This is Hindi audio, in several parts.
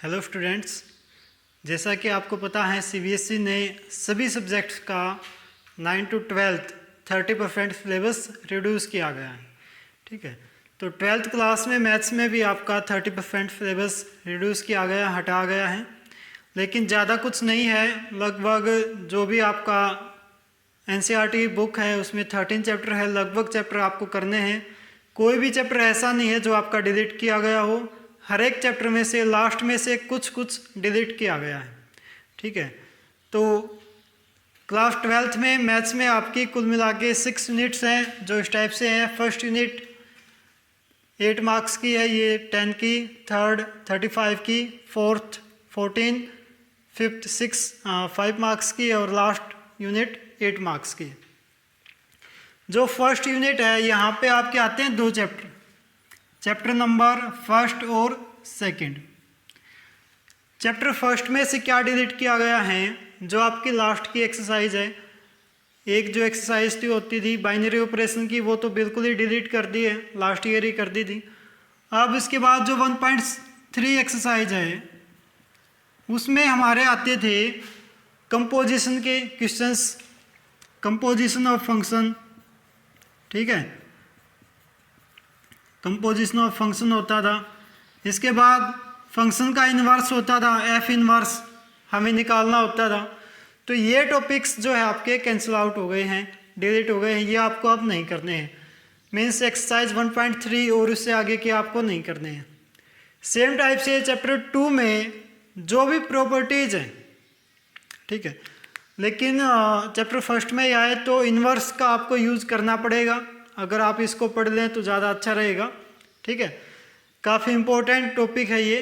हेलो स्टूडेंट्स, जैसा कि आपको पता है सीबीएसई ने सभी सब्जेक्ट्स का 9 to 12 30% सिलेबस रिड्यूस किया गया है। ठीक है, तो 12th क्लास में मैथ्स में भी आपका 30% सिलेबस रिड्यूस किया गया, हटा गया है। लेकिन ज़्यादा कुछ नहीं है, लगभग जो भी आपका एनसीईआरटी बुक है उसमें 13 चैप्टर है, लगभग चैप्टर आपको करने हैं। कोई भी चैप्टर ऐसा नहीं है जो आपका डिलीट किया गया हो, हर एक चैप्टर में से लास्ट में से कुछ डिलीट किया गया है। ठीक है, तो क्लास 12th में मैथ्स में आपकी कुल मिला के 6 यूनिट्स हैं जो इस टाइप से हैं। फर्स्ट यूनिट 8 मार्क्स की है, ये 10 की, थर्ड 35 की, फोर्थ 14, फिफ्थ 5 मार्क्स की और लास्ट यूनिट 8 मार्क्स की। जो फर्स्ट यूनिट है यहाँ पे आपके आते हैं 2 चैप्टर, चैप्टर नंबर फर्स्ट और सेकंड। चैप्टर फर्स्ट में से क्या डिलीट किया गया है, जो आपकी लास्ट की एक्सरसाइज है, एक जो एक्सरसाइज होती थी बाइनरी ऑपरेशन की, वो तो बिल्कुल ही डिलीट कर दी है, लास्ट ईयर ही कर दी थी। अब इसके बाद जो 1.3 एक्सरसाइज है उसमें हमारे आते थे कंपोजिशन के क्वेश्चंस, कंपोजिशन ऑफ फंक्शन। ठीक है, कंपोजिशन ऑफ फंक्शन होता था। इसके बाद फंक्शन का इन्वर्स होता था, एफ इन्वर्स हमें निकालना होता था। तो ये टॉपिक्स जो है आपके कैंसिल आउट हो गए हैं, डिलीट हो गए हैं, ये आपको अब नहीं करने हैं। मीन्स एक्सरसाइज 1.3 और उससे आगे के आपको नहीं करने हैं। सेम टाइप से चैप्टर 2 में जो भी प्रॉपर्टीज हैं, ठीक है, लेकिन चैप्टर फर्स्ट में आए तो इन्वर्स का आपको यूज़ करना पड़ेगा। अगर आप इसको पढ़ लें तो ज़्यादा अच्छा रहेगा। ठीक है, काफ़ी इम्पोर्टेंट टॉपिक है ये,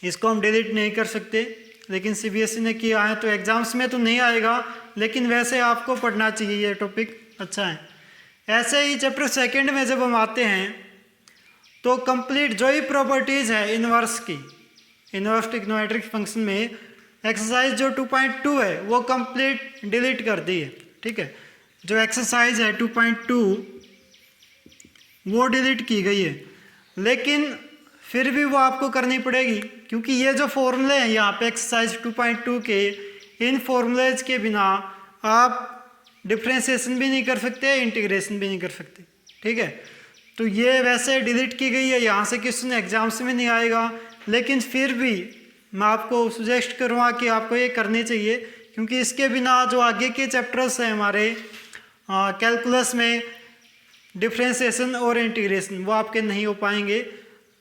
इसको हम डिलीट नहीं कर सकते, लेकिन सीबीएसई ने किया है तो एग्जाम्स में तो नहीं आएगा, लेकिन वैसे आपको पढ़ना चाहिए, ये टॉपिक अच्छा है। ऐसे ही चैप्टर सेकंड में जब हम आते हैं तो कंप्लीट जो ही प्रॉपर्टीज़ है इन्वर्स की, इन्वर्स ट्रिग्नोमेट्रिक फंक्शन में एक्सरसाइज जो 2.2 है वो कंप्लीट डिलीट कर दी है। ठीक है, जो एक्सरसाइज है 2.2 वो डिलीट की गई है, लेकिन फिर भी वो आपको करनी पड़ेगी, क्योंकि ये जो फॉर्मूले हैं यहाँ पे एक्सरसाइज 2.2 के, इन फॉर्मूलेज के बिना आप डिफ्रेंशिएशन भी नहीं कर सकते, इंटीग्रेशन भी नहीं कर सकते। ठीक है, तो ये वैसे डिलीट की गई है, यहाँ से क्वेश्चन एग्जाम्स में नहीं आएगा, लेकिन फिर भी मैं आपको सजेस्ट करूँगा कि आपको ये करनी चाहिए, क्योंकि इसके बिना जो आगे के चैप्टर्स हैं हमारे कैलकुलस में, डिफ्रेंशिएशन और इंटीग्रेशन, वो आपके नहीं हो पाएंगे।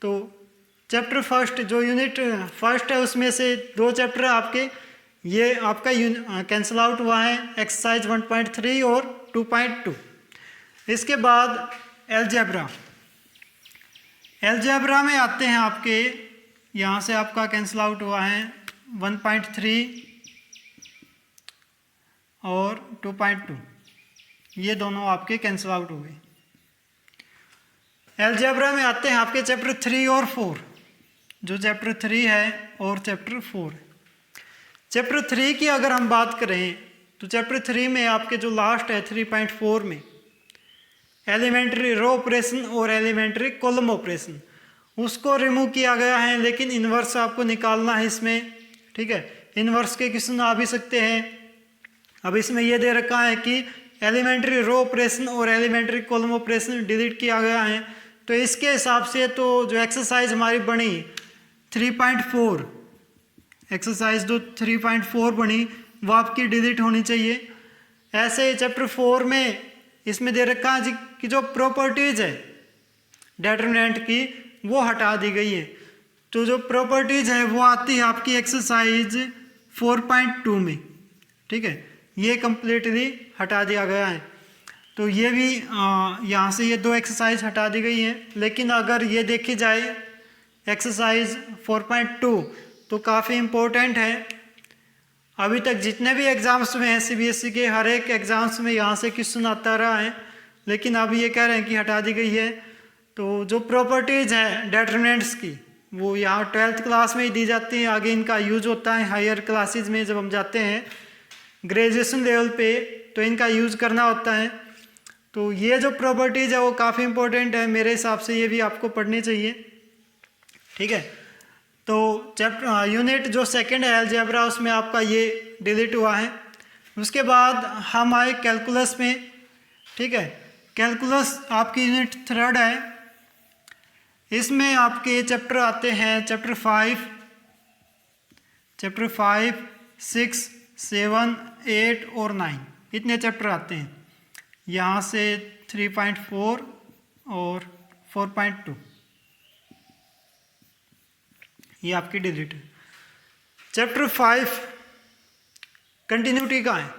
तो चैप्टर फर्स्ट जो यूनिट फर्स्ट है उसमें से 2 चैप्टर आपके ये आपका कैंसिल आउट हुआ है, एक्सरसाइज 1.3 और 2.2। इसके बाद एलजेब्रा में आते हैं आपके, यहाँ से आपका कैंसिल आउट हुआ है 1.3 और 2.2, ये दोनों आपके कैंसिल आउट हो गए। एलजेब्रा में आते हैं आपके चैप्टर 3 और 4, जो चैप्टर 3 है और चैप्टर 4 है। चैप्टर 3 की अगर हम बात करें तो चैप्टर 3 में आपके जो लास्ट है 3.4 में एलिमेंट्री रो ऑपरेशन और एलिमेंट्री कॉलम ऑपरेशन, उसको रिमूव किया गया है, लेकिन इन्वर्स आपको निकालना है इसमें। ठीक है, इन्वर्स के क्वेश्चन आ भी सकते हैं। अब इसमें यह दे रखा है कि एलिमेंट्री रो ऑपरेशन और एलिमेंट्री कॉलम ऑपरेशन डिलीट किया गया है, तो इसके हिसाब से तो जो एक्सरसाइज हमारी बनी 3.4, एक्सरसाइज जो 3.4 बनी वो आपकी डिलीट होनी चाहिए। ऐसे ही चैप्टर 4 में इसमें दे रखा है कि जो प्रॉपर्टीज है डिटरमिनेंट की वो हटा दी गई है, तो जो प्रॉपर्टीज है वो आती है आपकी एक्सरसाइज 4.2 में। ठीक है, ये कंप्लीटली हटा दिया गया है, तो ये भी यहाँ से ये 2 एक्सरसाइज हटा दी गई हैं। लेकिन अगर ये देखी जाए एक्सरसाइज 4.2 तो काफ़ी इम्पोर्टेंट है। अभी तक जितने भी एग्ज़ाम्स में हैं सीबीएसई के, हर एक एग्ज़ाम्स में यहाँ से क्वेश्चन आता रहा है, लेकिन अब ये कह रहे हैं कि हटा दी गई है। तो जो प्रॉपर्टीज़ हैं डिटरमिनेंट्स की वो यहाँ 12th क्लास में ही दी जाती हैं, आगे इनका यूज होता है हायर क्लासेज में, जब हम जाते हैं ग्रेजुएशन लेवल पे तो इनका यूज़ करना होता है। तो ये जो प्रॉपर्टीज़ है वो काफ़ी इंपॉर्टेंट है, मेरे हिसाब से ये भी आपको पढ़नी चाहिए। ठीक है, तो चैप्टर यूनिट जो सेकंड है अलजेब्रा, उसमें आपका ये डिलीट हुआ है। उसके बाद हम आए कैलकुलस में, ठीक है। कैलकुलस आपकी यूनिट थर्ड है। इसमें आपके चैप्टर आते हैं चैप्टर 5, 6, 7, 8 और 9, इतने चैप्टर आते हैं। यहाँ से 3.4 और 4.2 ये आपकी डिलीट है। चैप्टर 5 कंटिन्यूटी का है,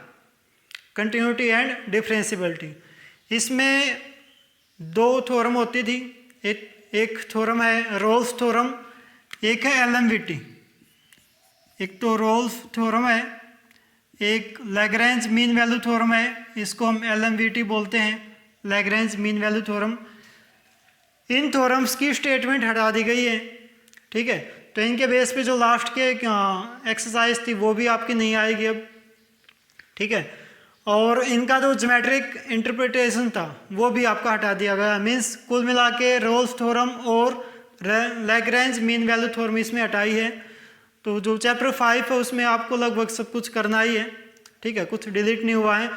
कंटिन्यूटी एंड डिफरेंशियबिलिटी। इसमें 2 थ्योरम होती थी, एक थ्योरम है रोल्स थ्योरम, एक है एलएमवीटी। एक तो रोल्स थ्योरम है, एक लैग्रेंज मीन वैल्यू थ्योरम है, इसको हम एलएमवीटी बोलते हैं, लैग्रेंज मीन वैल्यू थ्योरम। इन थ्योरम्स की स्टेटमेंट हटा दी गई है, ठीक है। तो इनके बेस पे जो लास्ट के एक्सरसाइज थी वो भी आपकी नहीं आएगी अब, ठीक है। और इनका जो ज्योमेट्रिक इंटरप्रिटेशन था वो भी आपका हटा दिया गया। मीन्स कुल मिला के रोल्स थ्योरम और लैग्रेंज मीन वैल्यू थ्योरम इसमें हटाई है। तो जो चैप्टर 5 है उसमें आपको लगभग सब कुछ करना ही है, ठीक है, कुछ डिलीट नहीं हुआ है।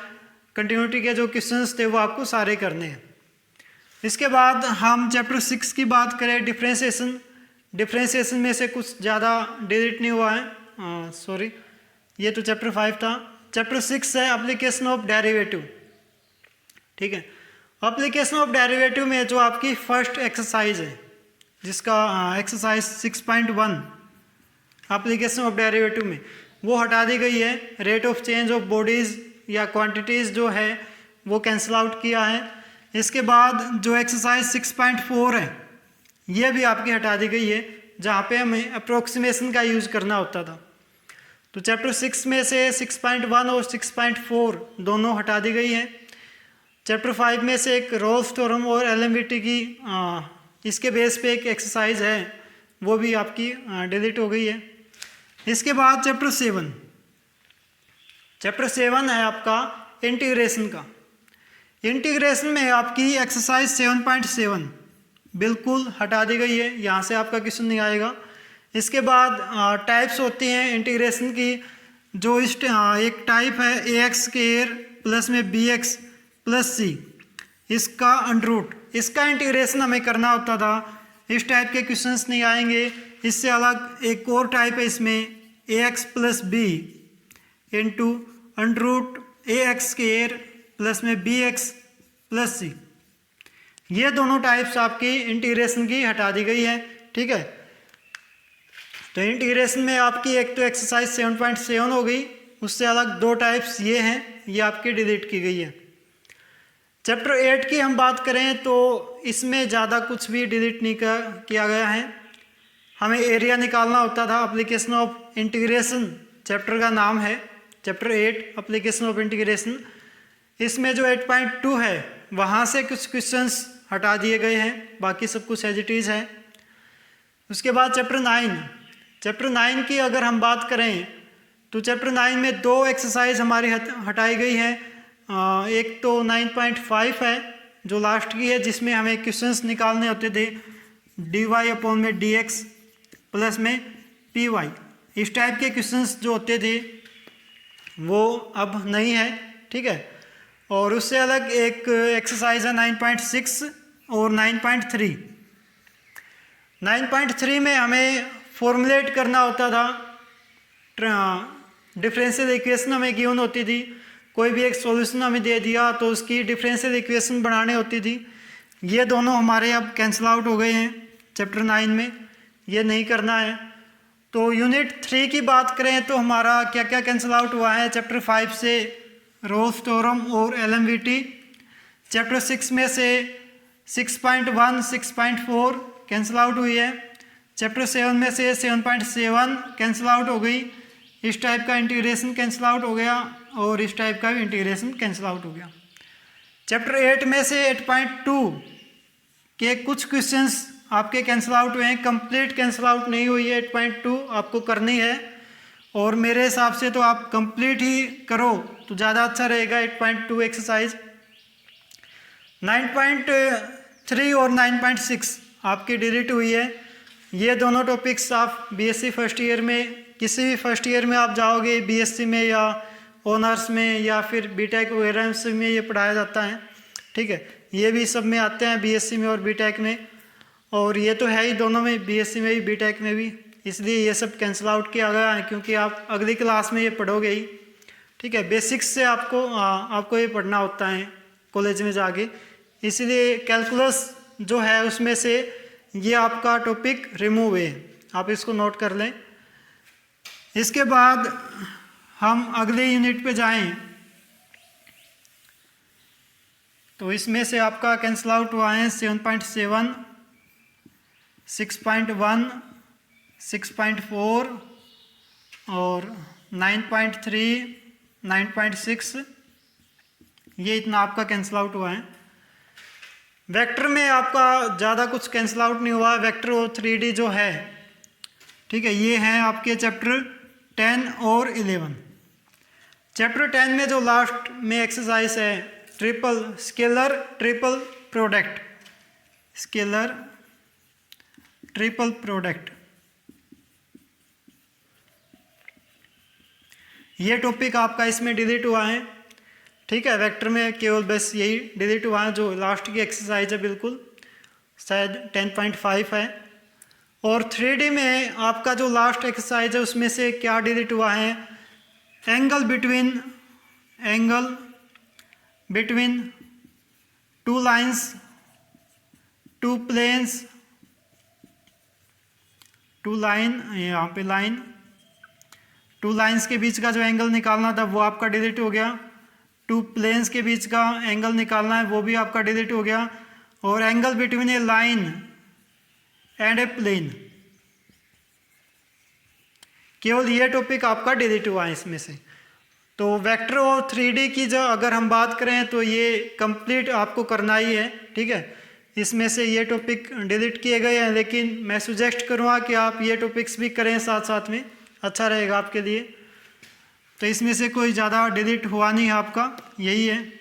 कंटिन्यूटी के जो क्वेश्चंस थे वो आपको सारे करने हैं। इसके बाद हम चैप्टर 6 की बात करें, डिफरेंशिएशन। डिफरेंशिएशन में से कुछ ज़्यादा डिलीट नहीं हुआ है, सॉरी, ये तो चैप्टर 5 था। चैप्टर 6 है एप्लीकेशन ऑफ डेरिवेटिव, ठीक है। एप्लीकेशन ऑफ डेरिवेटिव में जो आपकी फर्स्ट एक्सरसाइज है, जिसका एक्सरसाइज 6.1 एप्लीकेशन ऑफ डेरिवेटिव में, वो हटा दी गई है। Rate of change of bodies या क्वांटिटीज़ जो है वो कैंसिल आउट किया है। इसके बाद जो एक्सरसाइज 6.4 है ये भी आपकी हटा दी गई है, जहाँ पे हमें अप्रोक्सीमेशन का यूज़ करना होता था। तो चैप्टर 6 में से 6.1 और 6.4 दोनों हटा दी गई है। चैप्टर 5 में से एक रोल्स थ्योरम और एलएमवीटी की इसके बेस पे एक एक्सरसाइज है, वो भी आपकी डिलीट हो गई है। इसके बाद चैप्टर 7 है आपका इंटीग्रेशन का। इंटीग्रेशन में आपकी एक्सरसाइज 7.7 बिल्कुल हटा दी गई है, यहाँ से आपका क्वेश्चन नहीं आएगा। इसके बाद टाइप्स होती हैं इंटीग्रेशन की। जो एक टाइप है ax स्क्वायर प्लस में bx प्लस c, इसका अंडररूट, इसका इंटीग्रेशन हमें करना होता था। इस टाइप के क्वेश्चंस नहीं आएंगे। इससे अलग एक और टाइप है इसमें ax plus b into under root ax square plus में bx प्लस c। ये दोनों टाइप्स आपकी इंटीग्रेशन की हटा दी गई है, ठीक है। तो इंटीग्रेशन में आपकी एक तो एक्सरसाइज 7.7 हो गई, उससे अलग 2 टाइप्स ये हैं, ये आपकी डिलीट की गई है। चैप्टर 8 की हम बात करें तो इसमें ज़्यादा कुछ भी डिलीट नहीं किया गया है। हमें एरिया निकालना होता था। एप्लीकेशन ऑफ इंटीग्रेशन चैप्टर का नाम है, चैप्टर 8 एप्लीकेशन ऑफ इंटीग्रेशन। इसमें जो 8.2 है वहाँ से कुछ क्वेश्चंस हटा दिए गए हैं, बाकी सब कुछ एज इट इज़ है। उसके बाद चैप्टर 9 की अगर हम बात करें तो चैप्टर 9 में 2 एक्सरसाइज हमारी हटाई गई है। एक तो 9.5 है जो लास्ट की है, जिसमें हमें क्वेश्चंस निकालने होते थे dy/dx प्लस में py। इस टाइप के क्वेश्चंस जो होते थे वो अब नहीं है, ठीक है। और उससे अलग एक एक्सरसाइज है 9.6 और 9.3। 9.3 में हमें फॉर्मुलेट करना होता था, डिफरेंशियल इक्वेशन हमें गिवन होती थी। कोई भी एक सॉल्यूशन हमें दे दिया तो उसकी डिफरेंशियल इक्वेशन बनाने होती थी। ये दोनों हमारे अब कैंसिल आउट हो गए हैं चैप्टर 9 में, ये नहीं करना है। तो यूनिट 3 की बात करें तो हमारा क्या क्या कैंसिल आउट हुआ है। चैप्टर 5 से रोल्स थ्योरम और एलएमवीटी। चैप्टर 6 में से 6.1, 6.4 कैंसिल आउट हुई है। चैप्टर 7 में से 7.7 कैंसिल आउट हो गई। इस टाइप का इंटीग्रेशन कैंसिल आउट हो गया और इस टाइप का भी इंटीग्रेशन कैंसिल आउट हो गया। चैप्टर 8 में से 8.2 के कुछ क्वेश्चंस आपके कैंसिल आउट हुए हैं, कंप्लीट कैंसिल आउट नहीं हुई है। 8.2 आपको करनी है और मेरे हिसाब से तो आप कंप्लीट ही करो तो ज़्यादा अच्छा रहेगा। 8.2 एक्सरसाइज। 9.3 और 9.6 आपकी डिलीट हुई है। ये दोनों टॉपिक्स आप बीएससी फर्स्ट ईयर में, किसी भी फर्स्ट ईयर में आप जाओगे बीएससी में या ऑनर्स में या फिर बीटेक वगैरह में ये पढ़ाया जाता है। ठीक है, ये भी सब में आते हैं, बीएससी में और बीटेक में, और ये तो है ही दोनों में, बीएससी में भी बीटेक में भी, इसलिए ये सब कैंसिल आउट किया गया है क्योंकि आप अगली क्लास में ये पढ़ोगे ही। ठीक है, बेसिक्स से आपको ये पढ़ना होता है कॉलेज में जाके, इसलिए कैलकुलस जो है उसमें से ये आपका टॉपिक रिमूव है, आप इसको नोट कर लें। इसके बाद हम अगले यूनिट पे जाएं तो इसमें से आपका कैंसिल आउट हुआ है 7.7, 6.1, 6.4 और 9.3, 9.6, ये इतना आपका कैंसिल आउट हुआ है। वेक्टर में आपका ज़्यादा कुछ कैंसिल आउट नहीं हुआ, वेक्टर और 3D जो है, ठीक है, ये हैं आपके चैप्टर 10 और 11। चैप्टर 10 में जो लास्ट में एक्सरसाइज है triple scalar triple product, scalar triple product, ये टॉपिक आपका इसमें डिलीट हुआ है। ठीक है, वेक्टर में केवल बस यही डिलीट हुआ है, जो लास्ट की एक्सरसाइज है बिल्कुल, शायद 10.5 है। और 3D में आपका जो लास्ट एक्सरसाइज है उसमें से क्या डिलीट हुआ है, angle between two lines, two planes, two line, यहाँ पे लाइन, टू लाइंस के बीच का जो एंगल निकालना था वो आपका डिलीट हो गया, टू प्लेन्स के बीच का एंगल निकालना है वो भी आपका डिलीट हो गया, और angle between a line and a plane, केवल ये टॉपिक आपका डिलीट हुआ है इसमें से। तो वेक्टर और 3D की जो अगर हम बात करें तो ये कंप्लीट आपको करना ही है। ठीक है, इसमें से ये टॉपिक डिलीट किए गए हैं, लेकिन मैं सुजेस्ट करूँगा कि आप ये टॉपिक्स भी करें साथ साथ में, अच्छा रहेगा आपके लिए। तो इसमें से कोई ज़्यादा डिलीट हुआ नहीं है आपका, यही है।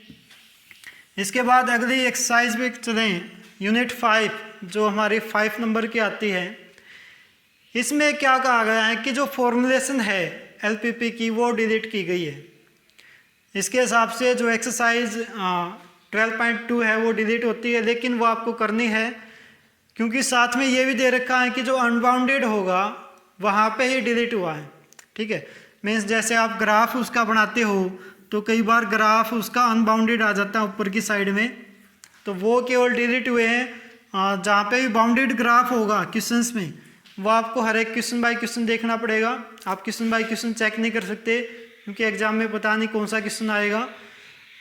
इसके बाद अगली एक्सरसाइज पे चलें, यूनिट 5 जो हमारी 5 नंबर की आती है। इसमें क्या कहा गया है कि जो फॉर्मुलेशन है एलपीपी की वो डिलीट की गई है। इसके हिसाब से जो एक्सरसाइज 12.2 है वो डिलीट होती है, लेकिन वो आपको करनी है क्योंकि साथ में ये भी दे रखा है कि जो अनबाउंडेड होगा वहाँ पे ही डिलीट हुआ है। ठीक है, मीन्स जैसे आप ग्राफ उसका बनाते हो तो कई बार ग्राफ उसका अनबाउंडेड आ जाता है ऊपर की साइड में, तो वो केवल डिलीट हुए हैं। जहाँ पे भी बाउंडेड ग्राफ होगा क्वेश्चंस में वो आपको हर एक क्वेश्चन बाय क्वेश्चन देखना पड़ेगा, आप क्वेश्चन बाय क्वेश्चन चेक नहीं कर सकते क्योंकि एग्जाम में पता नहीं कौन सा क्वेश्चन आएगा।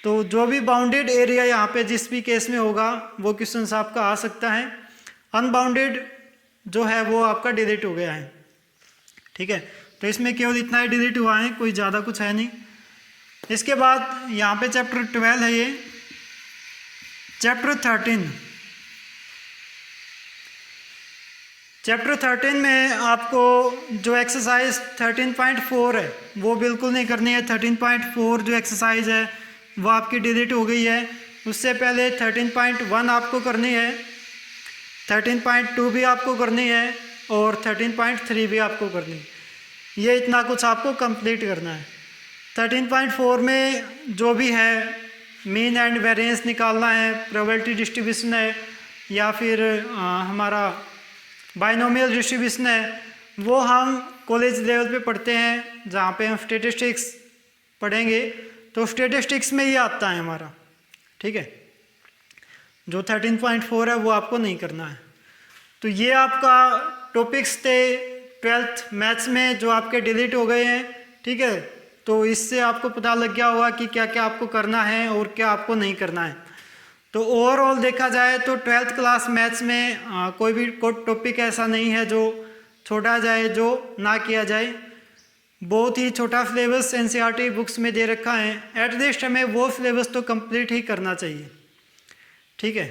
तो जो भी बाउंडेड एरिया यहाँ पे जिस भी केस में होगा वो क्वेश्चन आपका आ सकता है, अनबाउंडेड जो है वो आपका डिलीट हो गया है। ठीक है, तो इसमें केवल इतना ही डिलीट हुआ है, कोई ज़्यादा कुछ है नहीं। इसके बाद यहाँ पे चैप्टर 12 है, ये चैप्टर 13। चैप्टर 13 में आपको जो एक्सरसाइज 13.4 है वो बिल्कुल नहीं करनी है। 13.4 जो एक्सरसाइज है वो आपकी डिलीट हो गई है। उससे पहले 13.1 आपको करनी है, 13.2 भी आपको करनी है और 13.3 भी आपको करनी है। ये इतना कुछ आपको कंप्लीट करना है। 13.4 में जो भी है मीन एंड वेरिएंस निकालना है, प्रोबेबिलिटी डिस्ट्रीब्यूशन है या फिर हमारा बाइनोमियल डिस्ट्रीब्यूशन है, वो हम कॉलेज लेवल पे पढ़ते हैं जहाँ पे हम स्टैटिस्टिक्स पढ़ेंगे। तो स्टैटिस्टिक्स में ये आता है हमारा। ठीक है, जो 13.4 है वो आपको नहीं करना है। तो ये आपका टॉपिक्स थे 12th मैथ्स में जो आपके डिलीट हो गए हैं। ठीक है, तो इससे आपको पता लग गया होगा कि क्या क्या आपको करना है और क्या आपको नहीं करना है। तो ओवरऑल देखा जाए तो 12th क्लास मैथ्स में कोई भी टॉपिक ऐसा नहीं है जो छोड़ा जाए, जो ना किया जाए। बहुत ही छोटा सिलेबस एनसीईआरटी बुक्स में दे रखा है, एटलीस्ट हमें वो सिलेबस तो कंप्लीट ही करना चाहिए। ठीक है।